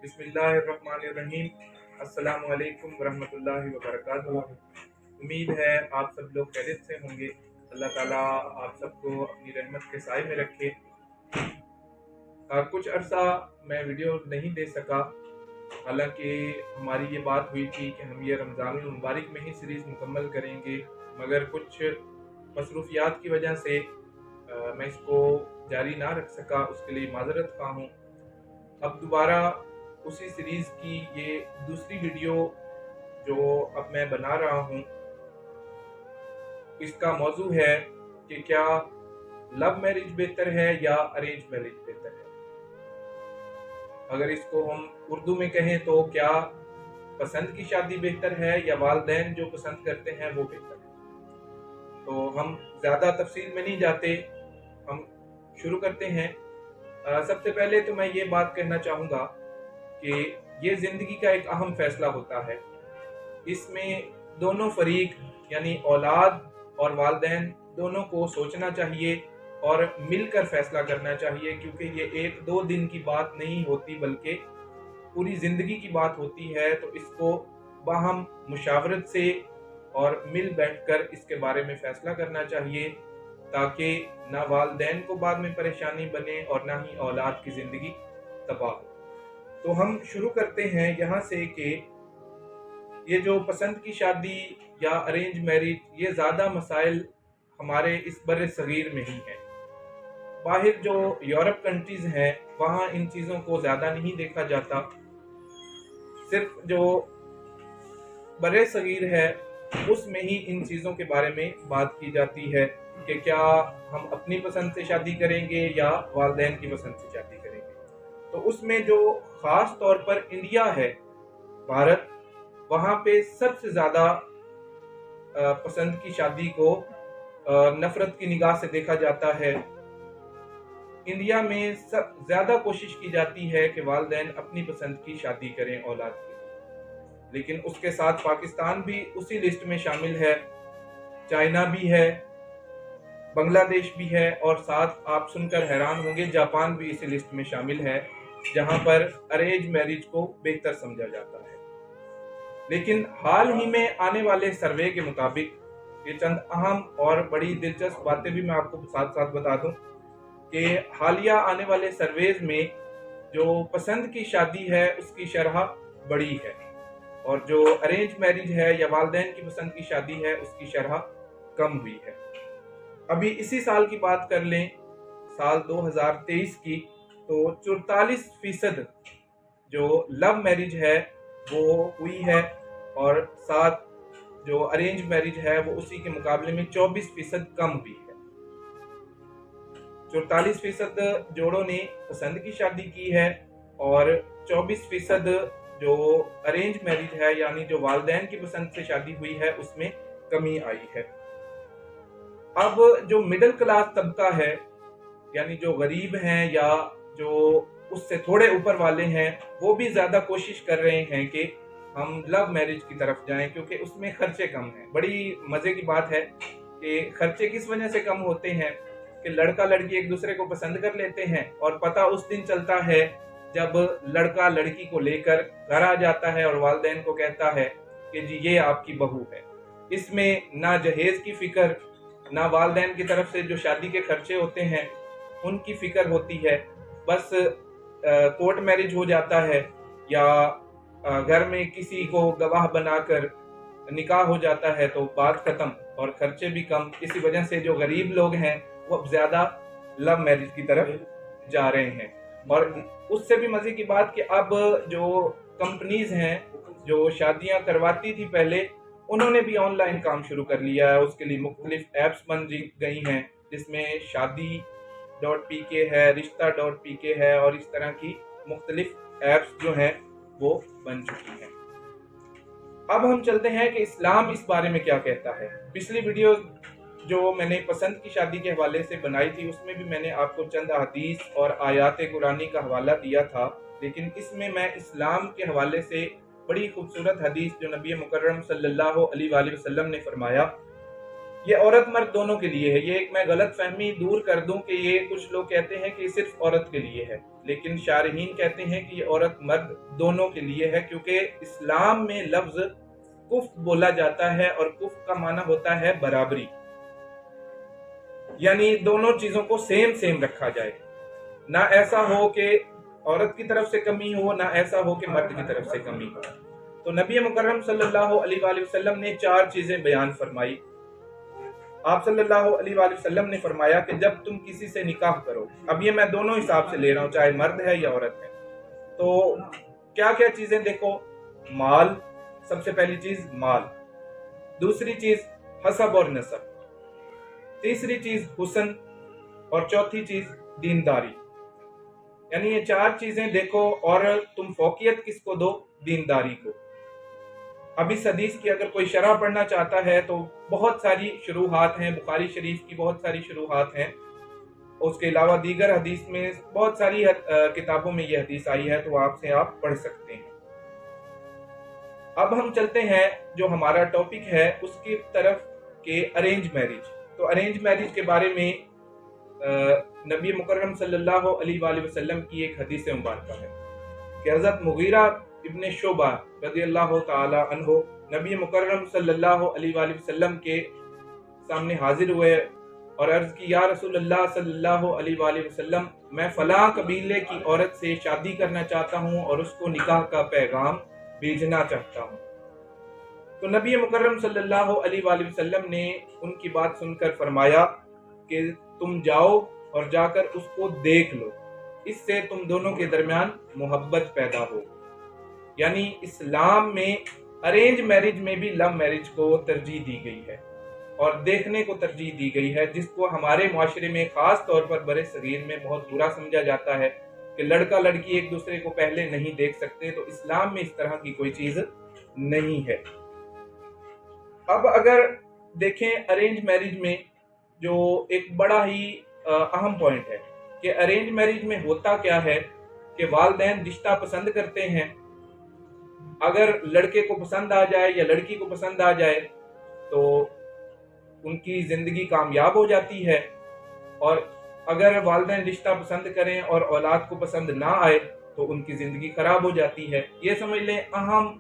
बिस्मिल्लाहिर्रहमानिर्रहीम। अस्सलाम वालेकुम वरहमतुल्लाहि वबरकातुहू। उम्मीद है आप सब लोग खैरियत से होंगे। अल्लाह ताला आप सबको अपनी रहमत के साए में रखे। कुछ अरसा मैं वीडियो नहीं दे सका, हालांकि हमारी ये बात हुई थी कि हम ये रमज़ान मुबारक में ही सीरीज़ मुकम्मल करेंगे, मगर कुछ मसरूफियात की वजह से मैं इसको जारी ना रख सका, उसके लिए माज़रत ख़्वाह हूँ। अब दोबारा उसी सीरीज़ की ये दूसरी वीडियो जो अब मैं बना रहा हूँ, इसका मौजू है कि क्या लव मैरिज बेहतर है या अरेंज मैरिज बेहतर है। अगर इसको हम उर्दू में कहें तो क्या पसंद की शादी बेहतर है या वालिदैन जो पसंद करते हैं वो बेहतर है। तो हम ज़्यादा तफसील में नहीं जाते, हम शुरू करते हैं। सबसे पहले तो मैं ये बात कहना चाहूँगा कि ये ज़िंदगी का एक अहम फैसला होता है। इसमें दोनों फरीक यानी औलाद और वालिदैन दोनों को सोचना चाहिए और मिलकर फैसला करना चाहिए, क्योंकि ये एक दो दिन की बात नहीं होती बल्कि पूरी ज़िंदगी की बात होती है। तो इसको बाहम मुशावरत से और मिल बैठकर इसके बारे में फैसला करना चाहिए, ताकि ना वालिदैन को बाद में परेशानी बने और ना ही औलाद की ज़िंदगी तबाह हो। तो हम शुरू करते हैं यहाँ से कि ये जो पसंद की शादी या अरेंज मैरिज, ये ज़्यादा मसाइल हमारे इस बर्रे सगीर में ही हैं। बाहर जो यूरोप कंट्रीज़ हैं वहाँ इन चीज़ों को ज़्यादा नहीं देखा जाता। सिर्फ जो बर्रे सगीर है उसमें ही इन चीज़ों के बारे में बात की जाती है कि क्या हम अपनी पसंद से शादी करेंगे या वालिदैन की पसंद से शादी करेंगे। तो उसमें जो ख़ास तौर पर इंडिया है, भारत, वहाँ पे सबसे ज़्यादा पसंद की शादी को नफ़रत की निगाह से देखा जाता है। इंडिया में सब ज़्यादा कोशिश की जाती है कि वालिदैन अपनी पसंद की शादी करें औलाद के लिए, लेकिन उसके साथ पाकिस्तान भी उसी लिस्ट में शामिल है, चाइना भी है, बांग्लादेश भी है, और साथ आप सुनकर हैरान होंगे जापान भी इसी लिस्ट में शामिल है, जहां पर अरेंज मैरिज को बेहतर समझा जाता है। लेकिन हाल ही में आने वाले सर्वे के मुताबिक ये चंद अहम और बड़ी दिलचस्प बातें भी मैं आपको साथ साथ बता दूं कि हालिया आने वाले सर्वेज में जो पसंद की शादी है उसकी शरह बड़ी है, और जो अरेंज मैरिज है या वालिदैन की पसंद की शादी है उसकी शरह कम हुई है। अभी इसी साल की बात कर लें, साल 2023 की, तो 44% जो लव मैरिज है वो हुई है, और साथ जो अरेंज मैरिज है वो उसी के मुकाबले में 24% कम हुई है। 44% जोड़ों ने पसंद की शादी की है और 24% जो अरेंज मैरिज है यानी जो वालिदैन की पसंद से शादी हुई है उसमें कमी आई है। अब जो मिडिल क्लास तबका है, यानी जो गरीब हैं या जो उससे थोड़े ऊपर वाले हैं, वो भी ज़्यादा कोशिश कर रहे हैं कि हम लव मैरिज की तरफ जाएं, क्योंकि उसमें खर्चे कम हैं। बड़ी मज़े की बात है कि खर्चे किस वजह से कम होते हैं कि लड़का लड़की एक दूसरे को पसंद कर लेते हैं और पता उस दिन चलता है जब लड़का लड़की को लेकर घर आ जाता है और वालिदैन को कहता है कि जी ये आपकी बहू है। इसमें ना जहेज की फिक्र, ना वालिदैन की तरफ से जो शादी के खर्चे होते हैं उनकी फिक्र होती है। बस कोर्ट मैरिज हो जाता है या घर में किसी को गवाह बनाकर निकाह हो जाता है तो बात खत्म और खर्चे भी कम। इसी वजह से जो गरीब लोग हैं वो अब ज्यादा लव मैरिज की तरफ जा रहे हैं। और उससे भी मजे की बात कि अब जो कंपनीज हैं जो शादियां करवाती थी पहले, उन्होंने भी ऑनलाइन काम शुरू कर लिया है। उसके लिए मुख्तलिफ ऐप्स बन गई हैं, जिसमें शादी.pk है, रिश्ता.pk है, और इस तरह की मुख्तलिफ ऐप्स जो हैं वो बन चुकी हैं। अब हम चलते हैं कि इस्लाम इस बारे में क्या कहता है। पिछली वीडियो जो मैंने पसंद की शादी के हवाले से बनाई थी उसमें भी मैंने आपको चंद हदीस और आयात कुरानी का हवाला दिया था, लेकिन इसमें मैं इस्लाम के हवाले से बड़ी खूबसूरत हदीस जो नबी मुकर्रम सल्लल्लाहु अलैहि वसल्लम ने फरमाया یہ عورت مرد دونوں کے لیے ہے۔ یہ ایک میں غلط فہمی دور کر دوں کہ یہ کچھ لوگ کہتے ہیں کہ یہ صرف عورت کے لیے ہے، لیکن شارحین کہتے ہیں کہ یہ عورت مرد دونوں کے لیے ہے، کیونکہ اسلام میں لفظ کفء بولا جاتا ہے اور کفء کا معنی ہوتا ہے برابری، یعنی دونوں چیزوں کو سیم رکھا جائے، نہ ایسا ہو کہ عورت کی طرف سے کمی ہو، نہ ایسا ہو کہ مرد کی طرف سے کمی ہو۔ تو نبی مکرم صلی اللہ علیہ وآلہ وسلم نے 4 چیزیں بیان فرمائی۔ آپ صلی اللہ علیہ وآلہ وسلم نے فرمایا کہ جب تم کسی سے نکاح کرو، اب یہ میں دونوں حساب سے لے رہا ہوں، چاہے مرد ہے یا عورت ہے، تو کیا کیا چیزیں دیکھو؟ مال، سب سے پہلی چیز مال، دوسری چیز حسب اور نسب، تیسری چیز حسن، اور چوتھی چیز دینداری۔ یعنی یہ 4 چیزیں دیکھو اور تم فوقیت کس کو دو؟ دینداری کو۔ اب اس حدیث کی اگر کوئی شرح پڑھنا چاہتا ہے تو بہت ساری شروحات ہیں، بخاری شریف کی بہت ساری شروحات ہیں، اس کے علاوہ دیگر حدیث میں بہت ساری کتابوں میں یہ حدیث آئی ہے، تو آپ پڑھ سکتے ہیں۔ اب ہم چلتے ہیں جو ہمارا ٹاپک ہے اس کی طرف کہ ارینج میرج۔ تو ارینج میرج کے بارے میں نبی مکرم صلی اللہ علیہ وآلہ وسلم کی ایک حدیث مبارکہ ہے کہ حضرت مغیرہ ابن شعبہ رضی اللہ تعالی عنہ نبی مکرم صلی اللہ علیہ وآلہ وسلم کے سامنے حاضر ہوئے اور عرض کی، یا رسول اللہ صلی اللہ علیہ وآلہ وسلم، میں فلاں قبیلے کی عورت سے شادی کرنا چاہتا ہوں اور اس کو نکاح کا پیغام بھیجنا چاہتا ہوں۔ تو نبی مکرم صلی اللہ علیہ وآلہ وسلم نے ان کی بات سن کر فرمایا کہ تم جاؤ اور جا کر اس کو دیکھ لو، اس سے تم دونوں کے درمیان محبت پیدا ہو۔ یعنی اسلام میں ارینج میرج میں بھی لو میرج کو ترجیح دی گئی ہے اور دیکھنے کو ترجیح دی گئی ہے، جس کو ہمارے معاشرے میں خاص طور پر برے صغیر میں بہت برا سمجھا جاتا ہے کہ لڑکا لڑکی ایک دوسرے کو پہلے نہیں دیکھ سکتے۔ تو اسلام میں اس طرح کی کوئی چیز نہیں ہے۔ اب اگر دیکھیں ارینج میرج میں جو ایک بڑا ہی اہم پوائنٹ ہے کہ ارینج میرج میں ہوتا کیا ہے کہ والدین رشتہ پسند کرتے ہیں، اگر لڑکے کو پسند آ جائے یا لڑکی کو پسند آ جائے تو ان کی زندگی کامیاب ہو جاتی ہے، اور اگر والدین رشتہ پسند کریں اور اولاد کو پسند نہ آئے تو ان کی زندگی خراب ہو جاتی ہے۔ یہ سمجھ لیں اہم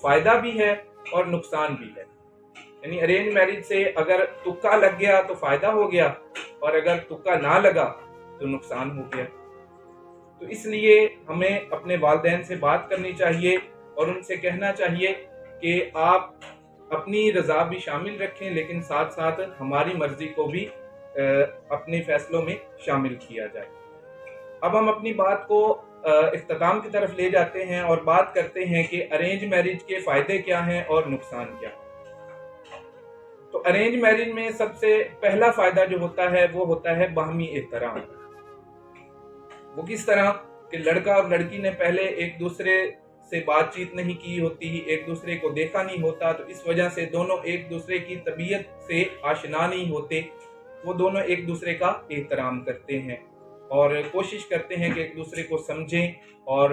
فائدہ بھی ہے اور نقصان بھی ہے۔ یعنی ارینج میرج سے اگر تکا لگ گیا تو فائدہ ہو گیا، اور اگر تکا نہ لگا تو نقصان ہو گیا۔ تو اس لیے ہمیں اپنے والدین سے بات کرنی چاہیے اور ان سے کہنا چاہیے کہ آپ اپنی رضا بھی شامل رکھیں، لیکن ساتھ ساتھ ہماری مرضی کو بھی اپنے فیصلوں میں شامل کیا جائے۔ اب ہم اپنی بات کو اختتام کی طرف لے جاتے ہیں اور بات کرتے ہیں کہ ارینج میرج کے فائدے کیا ہیں اور نقصان کیا۔ تو ارینج میرج میں سب سے پہلا فائدہ جو ہوتا ہے وہ ہوتا ہے باہمی احترام۔ وہ کس طرح کہ لڑکا اور لڑکی نے پہلے ایک دوسرے سے بات چیت نہیں کی ہوتی، ایک دوسرے کو دیکھا نہیں ہوتا، تو اس وجہ سے دونوں ایک دوسرے کی طبیعت سے آشنا نہیں ہوتے، وہ دونوں ایک دوسرے کا احترام کرتے ہیں اور کوشش کرتے ہیں کہ ایک دوسرے کو سمجھیں اور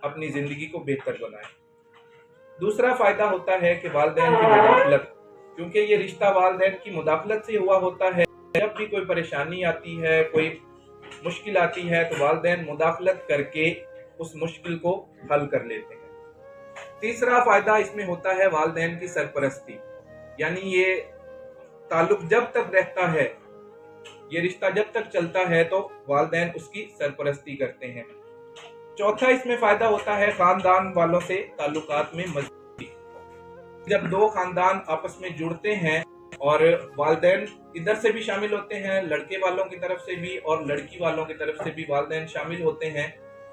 اپنی زندگی کو بہتر بنائیں۔ دوسرا فائدہ ہوتا ہے کہ والدین کی مداخلت، کیونکہ یہ رشتہ والدین کی مداخلت سے ہوا ہوتا ہے۔ جب بھی کوئی پریشانی آتی ہے، کوئی مشکل آتی ہے تو والدین مداخلت کر کے اس مشکل کو حل کر لیتے ہیں۔ تیسرا فائدہ اس میں ہوتا ہے والدین کی سرپرستی، یعنی یہ تعلق جب تک رہتا ہے، یہ رشتہ جب تک چلتا ہے تو والدین اس کی سرپرستی کرتے ہیں۔ چوتھا اس میں فائدہ ہوتا ہے خاندان والوں سے تعلقات میں مضبوطی۔ جب دو خاندان آپس میں جڑتے ہیں اور والدین ادھر سے بھی شامل ہوتے ہیں، لڑکے والوں کی طرف سے بھی اور لڑکی والوں کی طرف سے بھی والدین شامل ہوتے ہیں،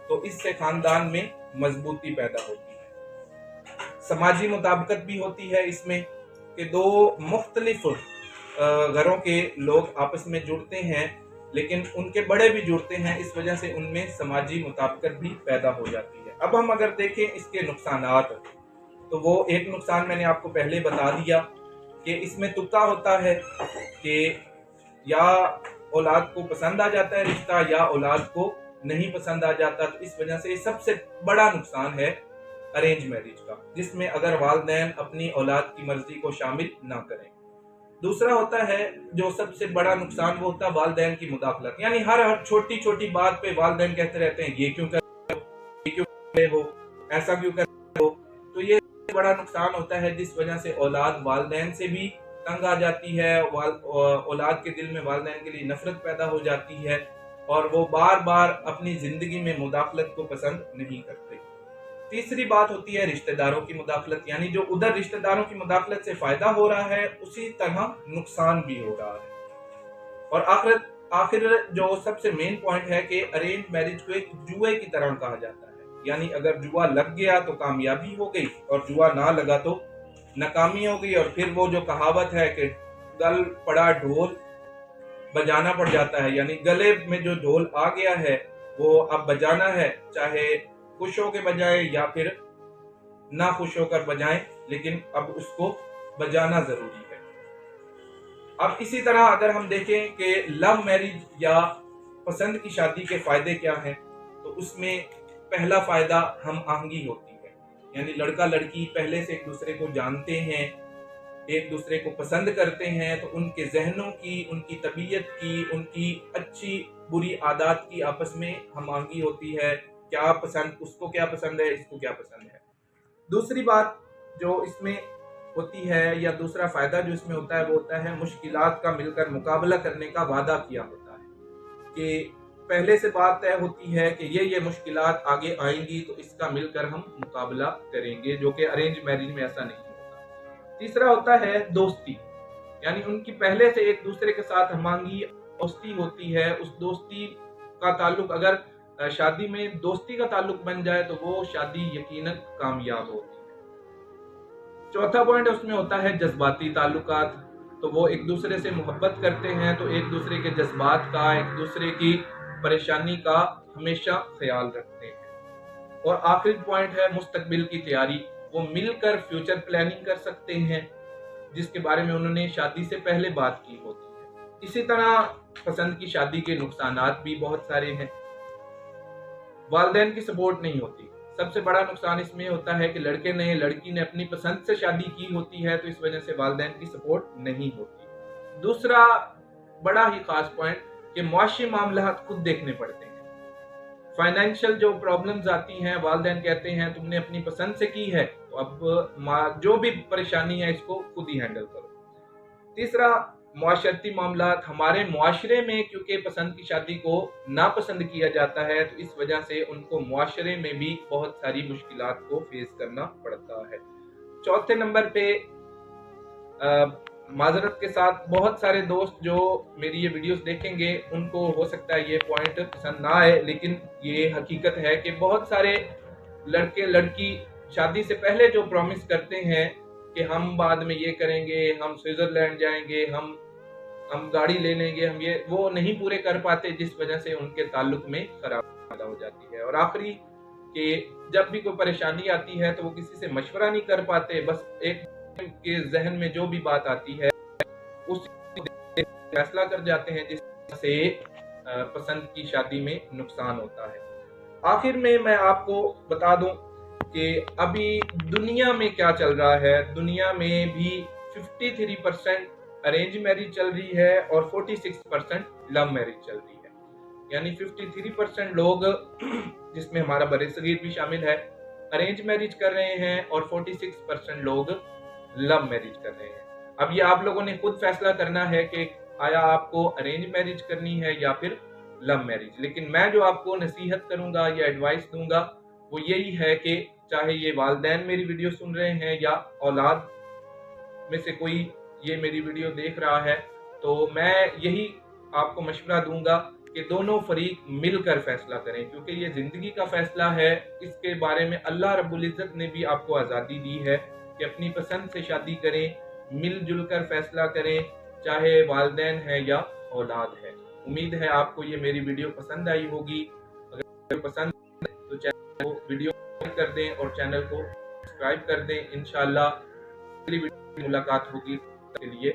تو اس سے خاندان میں مضبوطی پیدا ہوتی ہے۔ سماجی مطابقت بھی ہوتی ہے اس میں کہ دو مختلف گھروں کے لوگ آپس میں جڑتے ہیں، لیکن ان کے بڑے بھی جڑتے ہیں، اس وجہ سے ان میں سماجی مطابقت بھی پیدا ہو جاتی ہے۔ اب ہم اگر دیکھیں اس کے نقصانات، تو وہ ایک نقصان میں نے آپ کو پہلے بتا دیا کہ اس میں تکا ہوتا ہے کہ یا اولاد کو پسند آ جاتا ہے رشتہ یا اولاد کو نہیں پسند آ جاتا، تو اس وجہ سے سب سے بڑا نقصان ہے ارینج میرج کا، جس میں اگر والدین اپنی اولاد کی مرضی کو شامل نہ کریں۔ दूसरा होता है जो सबसे बड़ा नुकसान, वो होता है वालिदैन की मुदाखलत। यानी हर छोटी छोटी बात पे वालिदैन कहते रहते हैं ये क्यों कर रहे हो, ये क्यों कर रहे हो, ऐसा क्यों कर रहे हो। तो ये बड़ा नुकसान होता है, जिस वजह से औलाद वालिदैन से भी तंग आ जाती है, औलाद के दिल में वालिदैन के लिए नफरत पैदा हो जाती है और वो बार बार अपनी जिंदगी में मुदाखलत को पसंद नहीं करते। तीसरी बात होती है रिश्तेदारों की मुदाखलत। यानी जो उधर रिश्तेदारों की मुदाखलत से फायदा हो रहा है, उसी तरह नुकसान भी हो रहा है। और आखिर जो सबसे मेन पॉइंट है कि अरेंज मैरिज को एक जुए की तरह कहा जाता है। यानी अगर जुआ लग गया तो कामयाबी हो गई, और जुआ ना लगा तो नाकामी हो गई। और फिर वो जो कहावत है कि गल पड़ा ढोल बजाना पड़ जाता है, यानी गले में जो ढोल आ गया है वो अब बजाना है, चाहे खुश होकर बजाए या फिर ना खुश होकर बजाएं, लेकिन अब उसको बजाना जरूरी है। अब इसी तरह अगर हम देखें कि लव मैरिज या पसंद की शादी के फायदे क्या हैं, तो उसमें पहला फायदा हम आहंगी होती है। यानी लड़का लड़की पहले से एक दूसरे को जानते हैं, एक दूसरे को पसंद करते हैं, तो उनके जहनों की, उनकी तबीयत की, उनकी अच्छी बुरी आदत की आपस में हम आहंगी होती है। क्या पसंद, उसको क्या पसंद है, इसको क्या पसंद है। दूसरी बात जो इसमें होती है, या दूसरा फायदा जो इसमें होता है, वो होता है मुश्किलात का मिलकर मुकाबला करने का वादा किया होता है। कि पहले से बात तय होती है कि ये मुश्किलात आगे आएंगी तो इसका मिलकर हम मुकाबला करेंगे, जो कि अरेंज मैरिज में ऐसा नहीं होता। तीसरा होता है दोस्ती। यानी उनकी पहले से एक दूसरे के साथ हमांगी दोस्ती होती है। उस दोस्ती का ताल्लुक, अगर शादी में दोस्ती का ताल्लुक बन जाए तो वो शादी यकीनन कामयाब होती है। चौथा पॉइंट उसमें होता है जज्बाती ताल्लुकात। तो वो एक दूसरे से मोहब्बत करते हैं तो एक दूसरे के जज्बात का, एक दूसरे की परेशानी का हमेशा ख्याल रखते हैं। और आखिरी पॉइंट है मुस्तकबिल की तैयारी। वो मिलकर फ्यूचर प्लानिंग कर सकते हैं, जिसके बारे में उन्होंने शादी से पहले बात की होती है। इसी तरह पसंद की शादी के नुकसानात भी बहुत सारे हैं। वालिदैन की सपोर्ट नहीं होती। सबसे बड़ा नुकसान इसमें होता है कि लड़की ने अपनी पसंद से शादी की होती है, तो इस वजह से वालिदैन की सपोर्ट नहीं होती। दूसरा बड़ा ही खास पॉइंट कि मुआशी मामला खुद देखने पड़ते हैं। फाइनेंशियल जो प्रॉब्लम्स आती हैं, वालिदैन कहते हैं तुमने अपनी पसंद से की है तो अब जो भी परेशानी है इसको खुद ही हैंडल करो। तीसरा मुआशरती मामलात। हमारे मुआशरे में क्योंकि पसंद की शादी को नापसंद किया जाता है, तो इस वजह से उनको मुआशरे में भी बहुत सारी मुश्किलात को फेस करना पड़ता है। चौथे नंबर पे माजरत के साथ बहुत सारे दोस्त जो मेरी ये वीडियोस देखेंगे उनको हो सकता है ये पॉइंट पसंद ना आए, लेकिन ये हकीकत है कि बहुत सारे लड़के लड़की शादी से पहले जो प्रॉमिस करते हैं कि हम बाद में ये करेंगे, हम स्विट्जरलैंड जाएंगे, हम गाड़ी ले लेंगे, हम ये वो नहीं पूरे कर पाते, जिस वजह से उनके ताल्लुक में खराबी पैदा हो जाती है। और आखिरी कि जब भी कोई परेशानी आती है तो वो किसी से मशवरा नहीं कर पाते, बस एक के जहन में जो भी बात आती है उस फैसला कर जाते हैं, जिससे पसंद की शादी में नुकसान होता है। आखिर में मैं आपको बता दूं कि अभी दुनिया में क्या चल रहा है। दुनिया में भी 53% अरेंज मैरिज चल रही है और 46% लव मैरिज चल रही है। यानी 53% लोग, जिसमें हमारा बरेसगीर भी शामिल है, अरेंज मैरिज कर रहे हैं और 46% लोग लव मैरिज कर रहे हैं। अब ये आप लोगों ने खुद फैसला करना है कि आया आपको अरेंज मैरिज करनी है या फिर लव मैरिज। लेकिन मैं जो आपको नसीहत करूंगा या एडवाइस दूंगा वो यही है कि चाहे ये वालिदैन मेरी वीडियो सुन रहे हैं या औलाद में से कोई ये मेरी वीडियो देख रहा है, तो मैं यही आपको मशवरा दूंगा कि दोनों फरीक मिलकर फैसला करें, क्योंकि ये जिंदगी का फैसला है। इसके बारे में अल्लाह रब्बुल इज्जत ने भी आपको आज़ादी दी है कि अपनी पसंद से शादी करें, मिलजुल कर फैसला करें, चाहे वालिदैन है या औलाद है। उम्मीद है आपको ये मेरी वीडियो पसंद आई होगी। अगर पसंद है तो चैनल को वीडियो लाइक कर दें और चैनल को सब्सक्राइब कर दें। इंशाअल्लाह अगली वीडियो में मुलाकात होगी। के लिए